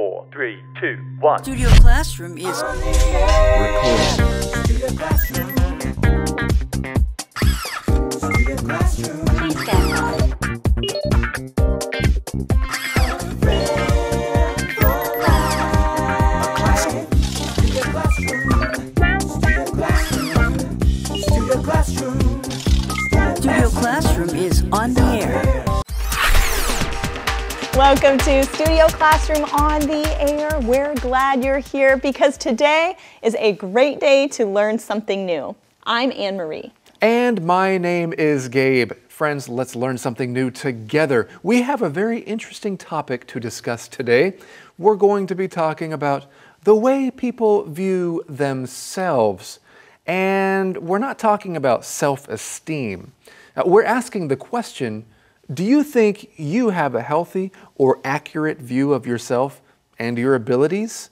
4, 3, 2, 1. Studio Classroom is Studio Classroom. Studio Classroom. Please stand by. Studio Classroom is on the air. Welcome to Studio Classroom on the air. We're glad you're here because today is a great day to learn something new. I'm Anne-Marie. And my name is Gabe. Friends, let's learn something new together. We have a very interesting topic to discuss today. We're going to be talking about the way people view themselves. And we're not talking about self-esteem. We're asking the question, do you think you have a healthy or accurate view of yourself and your abilities?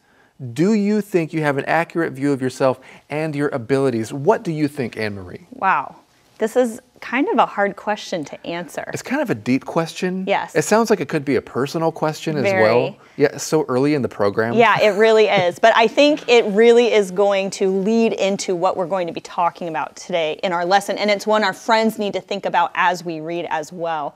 Do you think you have an accurate view of yourself and your abilities? What do you think, Anne-Marie? Wow, this is kind of a hard question to answer. It's kind of a deep question. Yes. It sounds like it could be a personal question as well. Yeah, so early in the program. Yeah, it really is. But I think it really is going to lead into what we're going to be talking about today in our lesson. And it's one our friends need to think about as we read as well.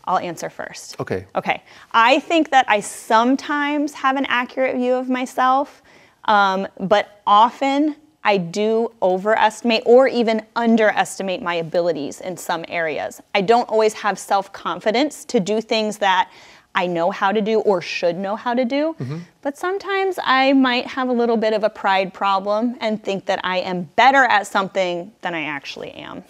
I'll answer first. Okay. Okay. I think that I sometimes have an accurate view of myself, but often I do overestimate or even underestimate my abilities in some areas. I don't always have self-confidence to do things that I know how to do or should know how to do, but sometimes I might have a little bit of a pride problem and think that I am better at something than I actually am.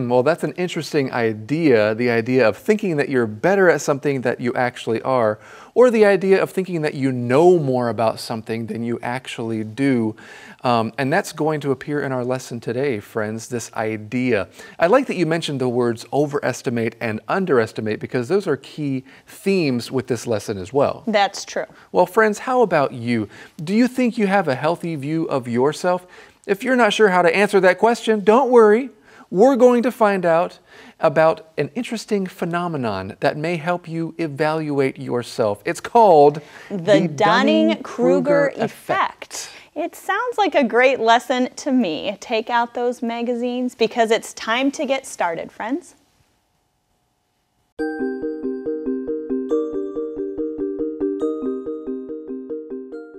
Well, that's an interesting idea, the idea of thinking that you're better at something that you actually are, or the idea of thinking that you know more about something than you actually do. And that's going to appear in our lesson today, friends, this idea. I like that you mentioned the words overestimate and underestimate because those are key themes with this lesson as well. That's true. Well, friends, how about you? Do you think you have a healthy view of yourself? If you're not sure how to answer that question, don't worry. We're going to find out about an interesting phenomenon that may help you evaluate yourself. It's called the Dunning-Kruger Effect. It sounds like a great lesson to me. Take out those magazines because it's time to get started, friends.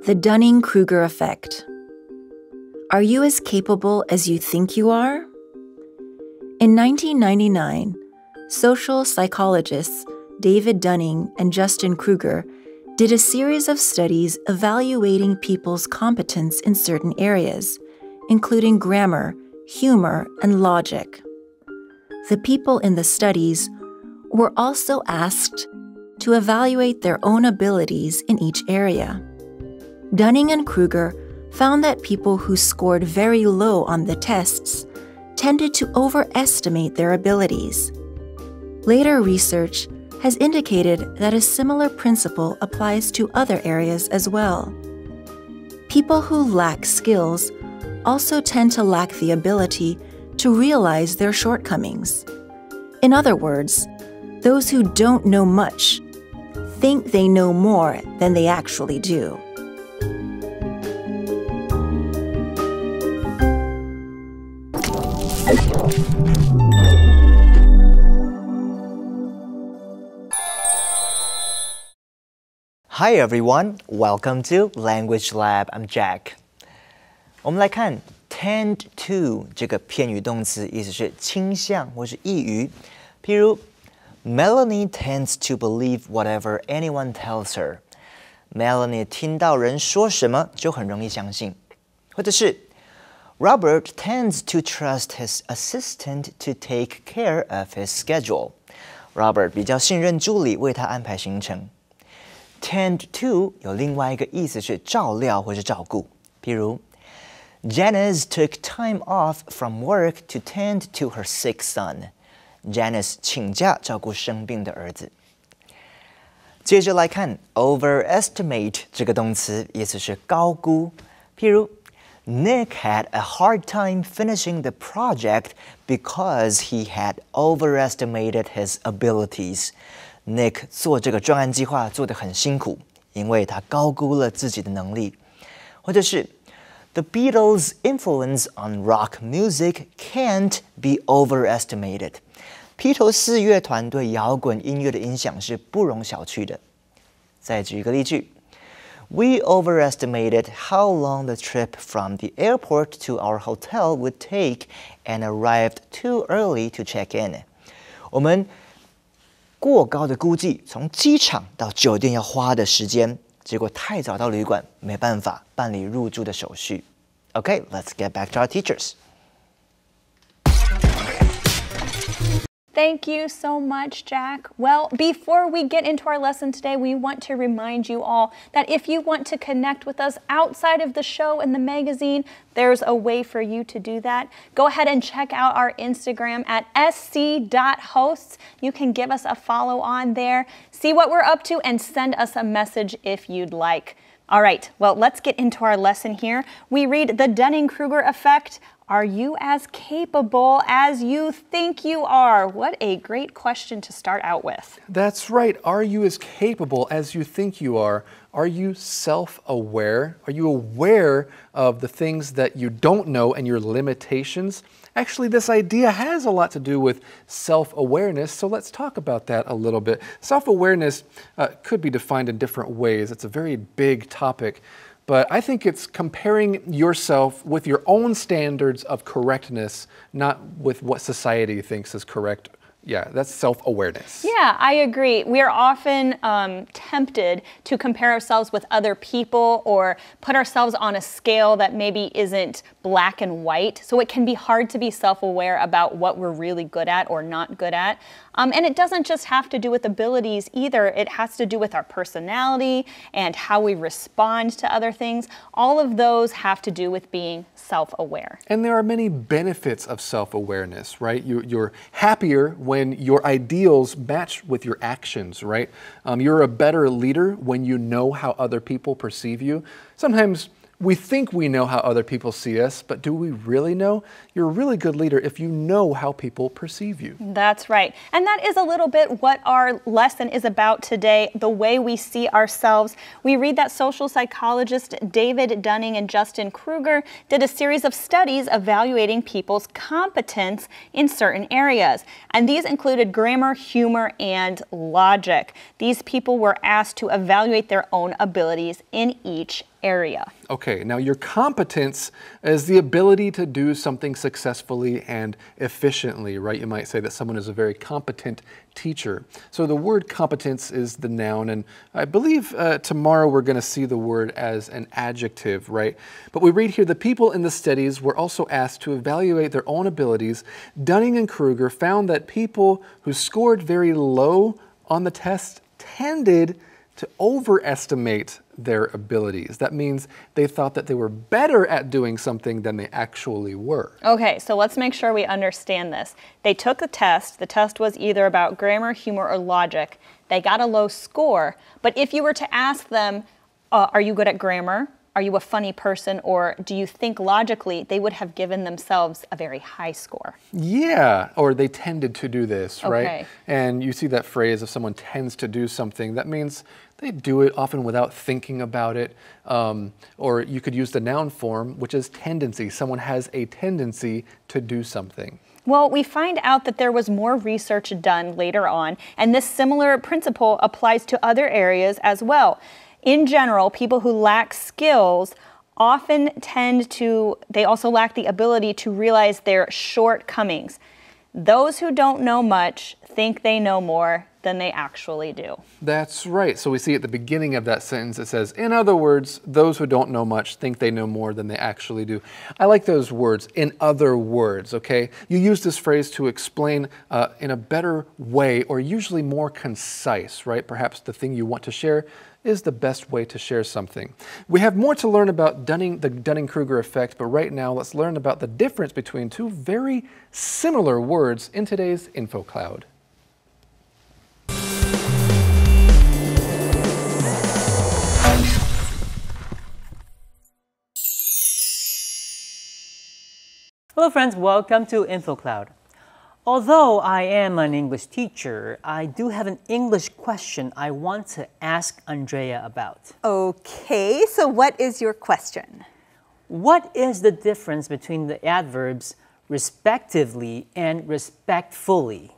The Dunning-Kruger Effect. Are you as capable as you think you are? In 1999, social psychologists David Dunning and Justin Kruger did a series of studies evaluating people's competence in certain areas, including grammar, humor, and logic. The people in the studies were also asked to evaluate their own abilities in each area. Dunning and Kruger found that people who scored very low on the tests tended to overestimate their abilities. Later research has indicated that a similar principle applies to other areas as well. People who lack skills also tend to lack the ability to realize their shortcomings. In other words, those who don't know much think they know more than they actually do. Hi everyone, welcome to Language Lab. I'm Jack. 我们来看 tend to 这个片语动词，意思是倾向或是易于。譬如 Melanie tends to believe whatever anyone tells her. Melanie 听到人说什么就很容易相信。或者是 Robert tends to trust his assistant to take care of his schedule. Robert 比较信任助理为他安排行程。Tend to 有另外一个意思是照料或是照顾，譬如 Janice took time off from work to tend to her sick son. Janice 请假照顾生病的儿子。接着来看 overestimate 这个动词，意思是高估，譬如 Nick had a hard time finishing the project because he had overestimated his abilities. Nick 做这个专案计划做得很辛苦，因为他高估了自己的能力。或者是 The Beatles' influence on rock music can't be overestimated. 披头士乐团对摇滚音乐的影响是不容小觑的。再举一个例句 We overestimated how long the trip from the airport to our hotel would take and arrived too early to check in. 我们过高的估计从机场到酒店要花的时间，结果太早到旅馆，没办法办理入住的手续。Okay, let's get back to our teachers. Thank you so much, Jack. Well, before we get into our lesson today, we want to remind you all that if you want to connect with us outside of the show and the magazine, there's a way for you to do that. Go ahead and check out our Instagram at sc.hosts. You can give us a follow on there, see what we're up to, and send us a message if you'd like. All right, well, let's get into our lesson here. We read the Dunning-Kruger Effect. Are you as capable as you think you are? What a great question to start out with. That's right. Are you as capable as you think you are? Are you self-aware? Are you aware of the things that you don't know and your limitations? Actually, this idea has a lot to do with self-awareness, so let's talk about that a little bit. Self-awareness could be defined in different ways. It's a very big topic. But I think it's comparing yourself with your own standards of correctness, not with what society thinks is correct. Yeah, that's self-awareness. Yeah, I agree. We are often tempted to compare ourselves with other people or put ourselves on a scale that maybe isn't black and white. So it can be hard to be self-aware about what we're really good at or not good at. And it doesn't just have to do with abilities either. It has to do with our personality and how we respond to other things. All of those have to do with being self-aware. And there are many benefits of self-awareness, right? You're happier when your ideals match with your actions, right? You're a better leader when you know how other people perceive you. Sometimes we think we know how other people see us, but do we really know? You're a really good leader if you know how people perceive you. That's right. And that is a little bit what our lesson is about today, the way we see ourselves. We read that social psychologists David Dunning and Justin Kruger did a series of studies evaluating people's competence in certain areas. And these included grammar, humor, and logic. These people were asked to evaluate their own abilities in each area. Okay, now your competence is the ability to do something successfully and efficiently, right? You might say that someone is a very competent teacher. So the word competence is the noun, and I believe tomorrow we're going to see the word as an adjective, right? But we read here, the people in the studies were also asked to evaluate their own abilities. Dunning and Kruger found that people who scored very low on the test tended to overestimate their abilities. That means they thought that they were better at doing something than they actually were. Okay, so let's make sure we understand this. They took a test. The test was either about grammar, humor, or logic. They got a low score, but if you were to ask them, are you good at grammar? Are you a funny person, or do you think logically, they would have given themselves a very high score. Yeah, or they tended to do this, right? Okay. And you see that phrase, if someone tends to do something, that means they do it often without thinking about it. Or you could use the noun form, which is tendency. Someone has a tendency to do something. Well, we find out that there was more research done later on, and this similar principle applies to other areas as well. In general, people who lack skills often they also lack the ability to realize their shortcomings. Those who don't know much think they know more than they actually do. That's right. So we see at the beginning of that sentence, it says, in other words, those who don't know much think they know more than they actually do. I like those words, in other words, okay? You use this phrase to explain in a better way, or usually more concise, right? Perhaps the thing you want to share is the best way to share something. We have more to learn about the Dunning-Kruger effect, but right now let's learn about the difference between two very similar words in today's info cloud. Hello friends, welcome to InfoCloud. Although I am an English teacher, I do have an English question I want to ask Andrea about. Okay, so what is your question? What is the difference between the adverbs respectively and respectfully?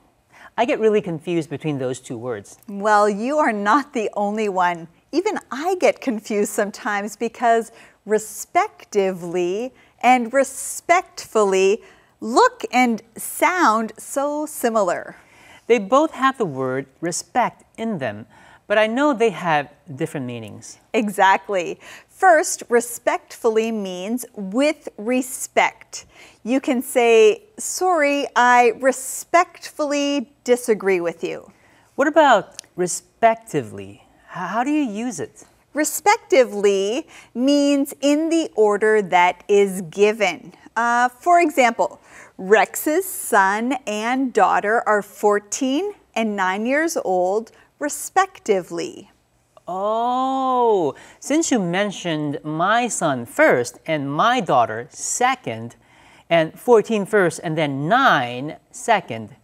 I get really confused between those two words. Well, you are not the only one. Even I get confused sometimes because respectively and respectfully look and sound so similar. They both have the word respect in them, but I know they have different meanings. Exactly. First, respectfully means with respect. You can say, sorry, I respectfully disagree with you. What about respectively? How do you use it? Respectively means in the order that is given. For example, Rex's son and daughter are 14 and 9 years old, respectively. Oh, since you mentioned my son first and my daughter second, and 14 first and then 9 second,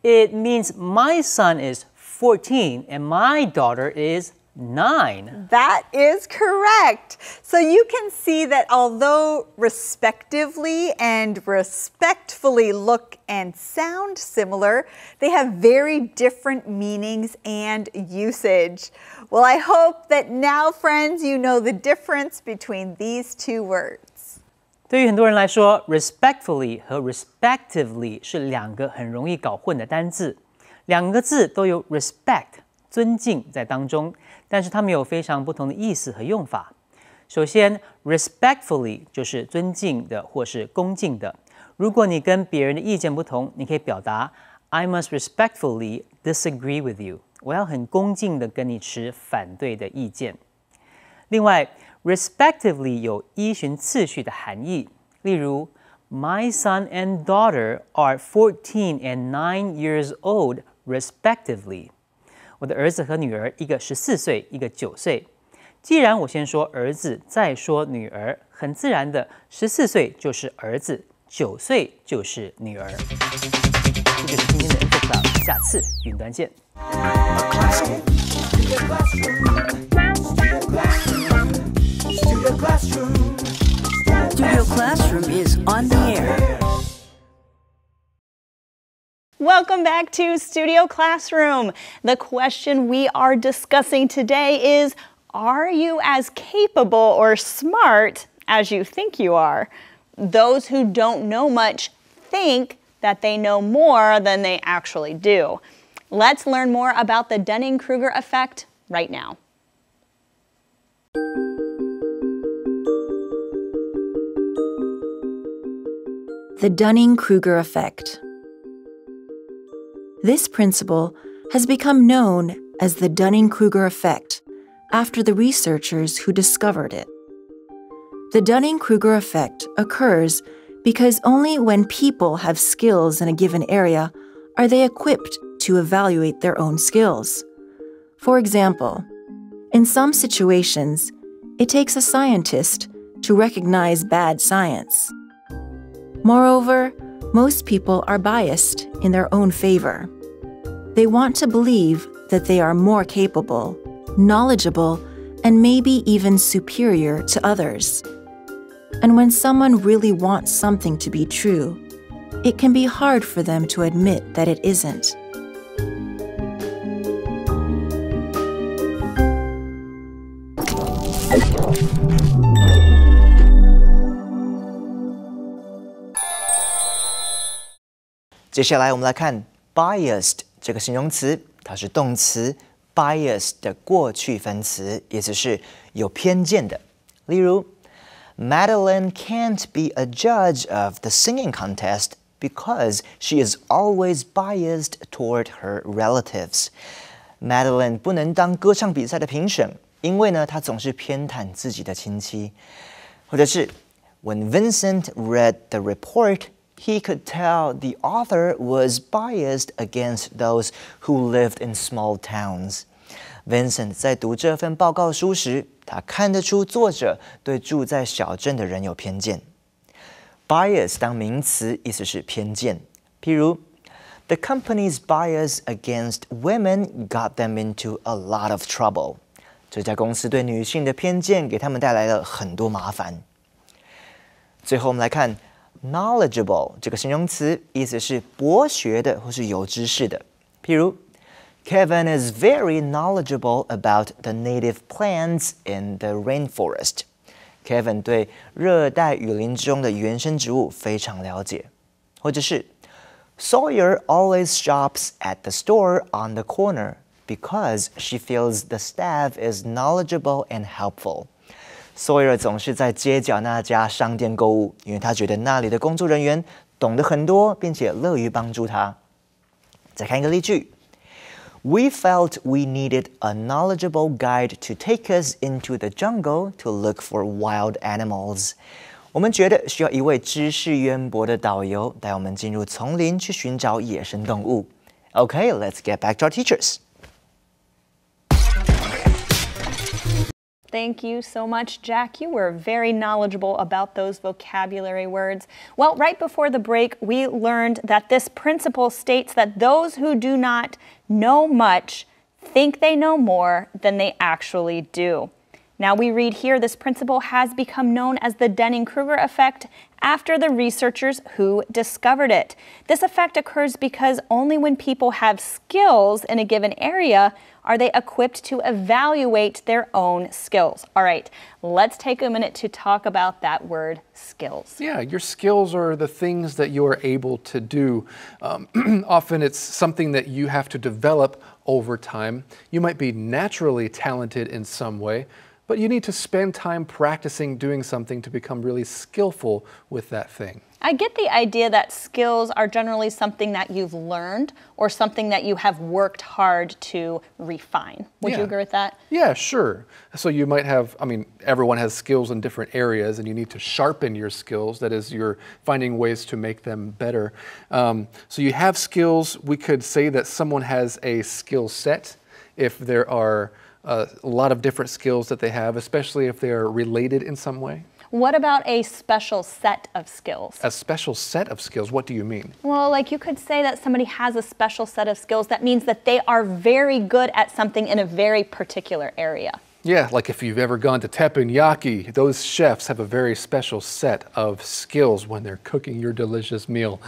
it means my son is 14 and my daughter is 9. That is correct. So you can see that although respectively and respectfully look and sound similar, they have very different meanings and usage. Well, I hope that now, friends, you know the difference between these two words. 对于很多人来说 respectfully 和 respectively 是两个很容易搞混的单字。两个字都有 respect 尊敬在当中，但是它们有非常不同的意思和用法。首先 respectfully 就是尊敬的或是恭敬的。如果你跟别人的意见不同，你可以表达 I must respectfully disagree with you。我要很恭敬的跟你持反对的意见。另外 respectively 有依循次序的含义，例如 My son and daughter are 14 and 9 years old respectively。我的儿子和女儿，一个14岁，一个9岁。既然我先说儿子，再说女儿，很自然的，14岁就是儿子，9岁就是女儿。这就是今天的 Adverbs， 下次云端见。Studio Classroom is on the air. Welcome back to Studio Classroom. The question we are discussing today is, are you as capable or smart as you think you are? Those who don't know much think that they know more than they actually do. Let's learn more about the Dunning-Kruger Effect right now. The Dunning-Kruger Effect. This principle has become known as the Dunning-Kruger Effect after the researchers who discovered it. The Dunning-Kruger Effect occurs because only when people have skills in a given area are they equipped to evaluate their own skills. For example, in some situations, it takes a scientist to recognize bad science. Moreover, most people are biased in their own favor. They want to believe that they are more capable, knowledgeable, and maybe even superior to others. And when someone really wants something to be true, it can be hard for them to admit that it isn't.接下来我们来看 biased 这个形容词，它是动词 bias 的过去分词，意思是有偏见的。例如 Madeline can't be a judge of the singing contest because she is always biased toward her relatives. Madeline 不能当歌唱比赛的评审，因为呢，她总是偏袒自己的亲戚。或者是 When Vincent read the report, he could tell the author was biased against those who lived in small towns. Vincent 在读这份报告书时，他看得出作者对住在小镇的人有偏见。Bias 当名词，意思是偏见。譬如 The company's bias against women got them into a lot of trouble. 这家公司对女性的偏见给他们带来了很多麻烦。最后我们来看 knowledgeable 这个形容词，意思是博学的或是有知识的。譬如 Kevin is very knowledgeable about the native plants in the rainforest. Kevin 对热带雨林中的原生植物非常了解。或者是 Sawyer always shops at the store on the corner because she feels the staff is knowledgeable and helpful. Sawyer 总是在街角那家商店购物，因为他觉得那里的工作人员懂得很多，并且乐于帮助他。再看一个例句 We felt we needed a knowledgeable guide to take us into the jungle to look for wild animals. 我们觉得需要一位知识渊博的导游带我们进入丛林去寻找野生动物。Okay, let's get back to our teachers. Thank you so much, Jack. You were very knowledgeable about those vocabulary words. Well, right before the break, we learned that this principle states that those who do not know much think they know more than they actually do. Now we read here this principle has become known as the Dunning-Kruger Effect after the researchers who discovered it. This effect occurs because only when people have skills in a given area are they equipped to evaluate their own skills. All right, let's take a minute to talk about that word skills. Yeah, your skills are the things that you are able to do. Often it's something that you have to develop over time. You might be naturally talented in some way, but you need to spend time practicing doing something to become really skillful with that thing. I get the idea that skills are generally something that you've learned or something that you have worked hard to refine. Would you agree with that? Yeah, sure. So you might have, everyone has skills in different areas and you need to sharpen your skills. That is, you're finding ways to make them better. So you have skills. We could say that someone has a skill set if there are a lot of different skills that they have, especially if they are related in some way. What about a special set of skills? A special set of skills? What do you mean? Well, like you could say that somebody has a special set of skills. That means that they are very good at something in a very particular area. Yeah, like if you've ever gone to teppanyaki, those chefs have a very special set of skills when they're cooking your delicious meal.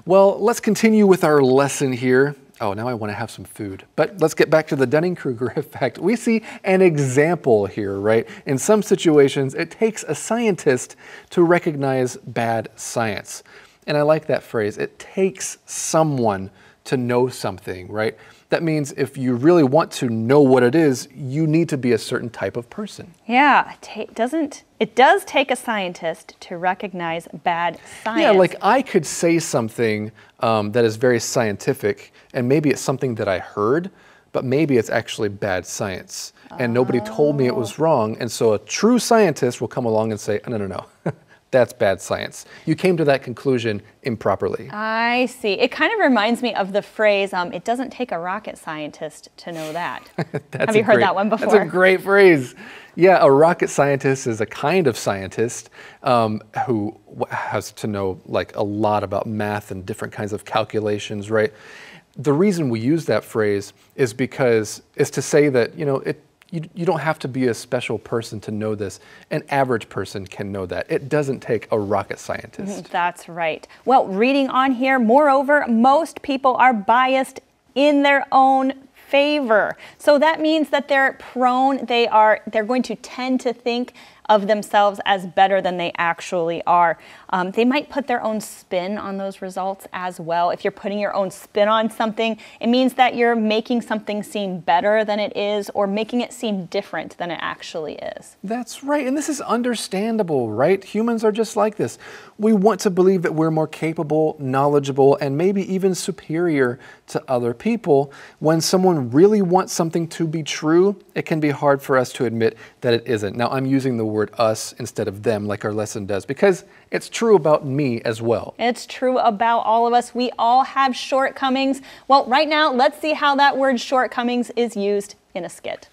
Well, let's continue with our lesson here. Oh, now I want to have some food. But let's get back to the Dunning-Kruger effect. We see an example here, right? In some situations, it takes a scientist to recognize bad science. And I like that phrase. It takes someone to know something, right? That means if you really want to know what it is, you need to be a certain type of person. Yeah, it does take a scientist to recognize bad science. Yeah, like I could say something that is very scientific, and maybe it's something that I heard, but maybe it's actually bad science. And nobody told me it was wrong, and so a true scientist will come along and say, no, no, no. That's bad science. You came to that conclusion improperly. I see. It kind of reminds me of the phrase, it doesn't take a rocket scientist to know that. Have you heard that one before? That's a great phrase. Yeah, a rocket scientist is a kind of scientist who has to know like a lot about math and different kinds of calculations, right? The reason we use that phrase is because it's to say that, you don't have to be a special person to know this. An average person can know that. It doesn't take a rocket scientist. That's right. Well, reading on here, moreover, most people are biased in their own favor. So that means that they're going to tend to think of themselves as better than they actually are. They might put their own spin on those results as well. If you're putting your own spin on something, it means that you're making something seem better than it is or making it seem different than it actually is. That's right, and this is understandable, right? Humans are just like this. We want to believe that we're more capable, knowledgeable, and maybe even superior to other people. When someone really wants something to be true, it can be hard for us to admit that it isn't. Now, I'm using the word us instead of them like our lesson does because it's true about me as well. It's true about all of us. We all have shortcomings. Well, right now, let's see how that word shortcomings is used in a skit.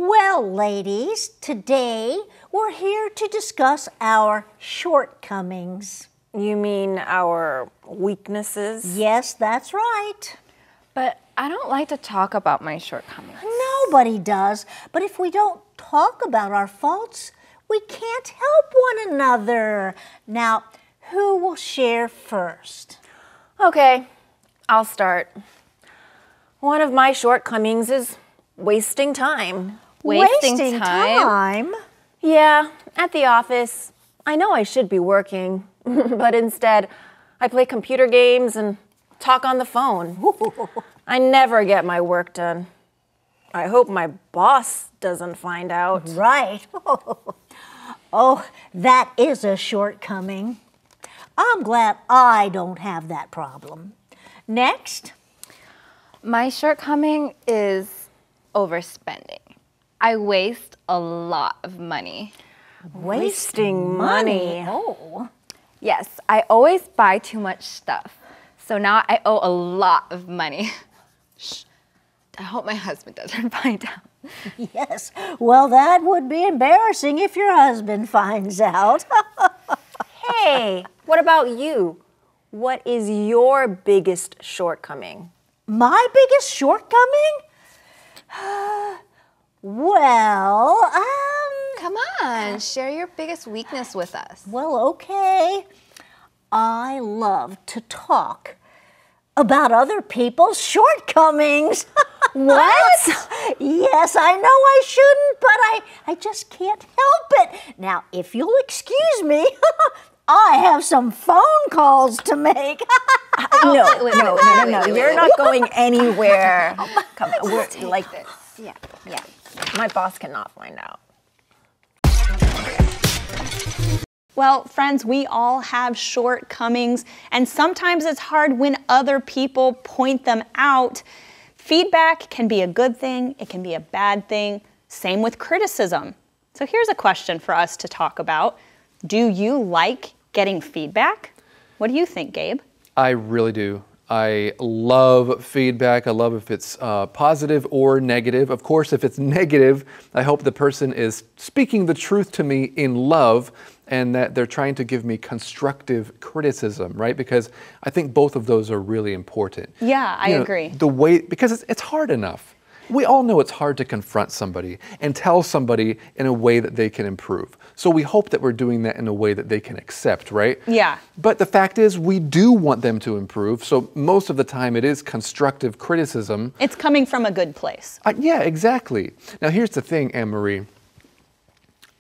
Well, ladies, today we're here to discuss our shortcomings. You mean our weaknesses? Yes, that's right. But I don't like to talk about my shortcomings. Nobody does. But if we don't talk about our faults, we can't help one another. Now, who will share first? Okay, I'll start. One of my shortcomings is wasting time. Wasting time? Yeah, at the office. I know I should be working, but instead, I play computer games and talk on the phone. I never get my work done. I hope my boss doesn't find out. Right. Oh, that is a shortcoming. I'm glad I don't have that problem. Next. My shortcoming is overspending. I waste a lot of money. Wasting money. Oh. Yes, I always buy too much stuff. So now I owe a lot of money. Shh. I hope my husband doesn't find out. Yes. Well, that would be embarrassing if your husband finds out. Hey, what about you? What is your biggest shortcoming? My biggest shortcoming? Well, Come on, share your biggest weakness with us. well, okay. I love to talk about other people's shortcomings. What? Yes, I know I shouldn't, but I just can't help it. Now, if you'll excuse me, I have some phone calls to make. No, you're not going anywhere. Come on, we're like this. Yeah. My boss cannot find out. Well, friends, we all have shortcomings, and sometimes it's hard when other people point them out. Feedback can be a good thing, it can be a bad thing. Same with criticism. So here's a question for us to talk about. Do you like getting feedback? What do you think, Gabe? I really do. I love feedback. I love if it's positive or negative. Of course, if it's negative, I hope the person is speaking the truth to me in love and that they're trying to give me constructive criticism, right? Because I think both of those are really important. Yeah, I agree. The way, because it's hard enough. We all know it's hard to confront somebody and tell somebody in a way that they can improve. So we hope that we're doing that in a way that they can accept, right? Yeah. But the fact is, we do want them to improve. So most of the time it is constructive criticism. It's coming from a good place. Yeah, exactly. Now here's the thing, Anne-Marie.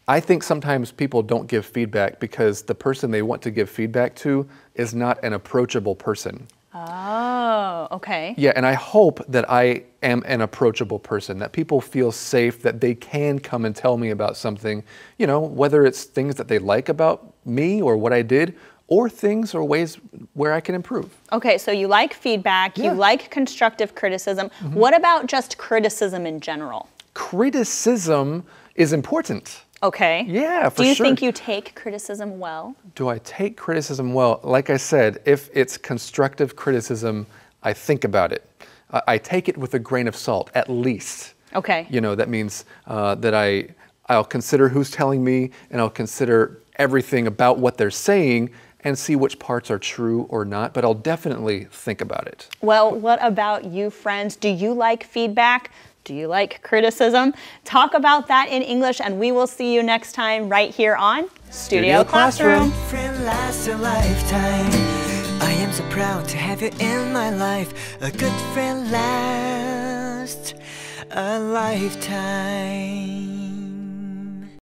I think sometimes people don't give feedback because the person they want to give feedback to is not an approachable person. Oh, okay. Yeah, and I hope that I am an approachable person, that people feel safe, that they can come and tell me about something, you know, whether it's things that they like about me or what I did, or things or ways where I can improve. Okay, so you like feedback, you like constructive criticism. What about just criticism in general? Criticism is important. Okay. Yeah, for sure. Do you think you take criticism well? Do I take criticism well? Like I said, if it's constructive criticism, I think about it. I take it with a grain of salt, at least. Okay. You know, that means that I'll consider who's telling me, and I'll consider everything about what they're saying and see which parts are true or not, but I'll definitely think about it. Well, what about you, friends? Do you like feedback? Do you like criticism? Talk about that in English, and we will see you next time right here on Studio Classroom. Friend lasts a lifetime. I am so proud to have you in my life. A good friend lasts a lifetime.